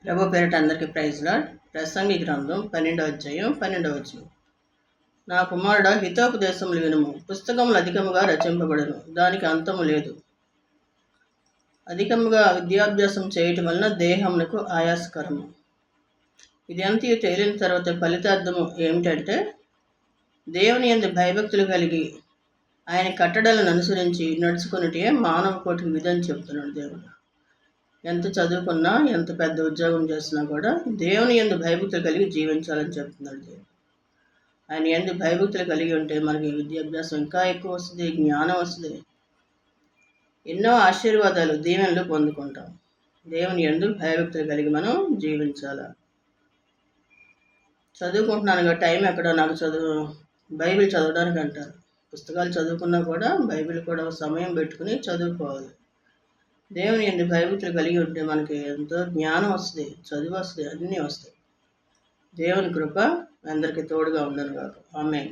ప్రభు పేరిట అందరికీ praise lord. ప్రసంగి గ్రంథం 12వ అధ్యాయం 12వ వచనం. నా కుమారుడా, హితోపదేశములు వినుము. పుస్తకములు అధికముగా రచింపబడును, దానికి అంతము లేదు. అధికముగా విద్యాభ్యాసం చేయటం వలన దేహమునకు ఆయాసకరము. ఇది అంతయు తేలిన తర్వాత ఫలితార్థము ఏమిటంటే, దేవుని యందు భయభక్తులు కలిగి ఆయన కట్టడలను అనుసరించి నడుచుకున్నటే మానవ కోటికి విధని చెప్తున్నాడు దేవుడు. ఎంత చదువుకున్నా, ఎంత పెద్ద ఉద్యోగం చేసినా కూడా దేవుని యందు భయభక్తులు కలిగి జీవించాలని చెప్తున్నాడు దేవుడు. ఆయన యందు భయభక్తులు కలిగి ఉంటే మనకి విద్యాభ్యాసం ఇంకా ఎక్కువ వస్తుంది, జ్ఞానం వస్తుంది, ఎన్నో ఆశీర్వాదాలు, దీవెనలు పొందుకుంటాం. దేవుని యందు భయభక్తులు కలిగి మనం జీవించాలి. చదువుకుంటున్నాను టైం ఎక్కడో నాకు బైబిల్ చదవడానికి అంటారు. పుస్తకాలు చదువుకున్నా కూడా బైబిల్ కూడా సమయం పెట్టుకుని చదువుకోవాలి. దేవుని యందు భయభక్తులు కలిగి ఉంటే మనకి ఎంతో జ్ఞానం వస్తుంది, చదువు వస్తుంది, అన్నీ వస్తాయి. దేవుని కృప అందరికీ తోడుగా ఉండను కాక. ఆమేన్.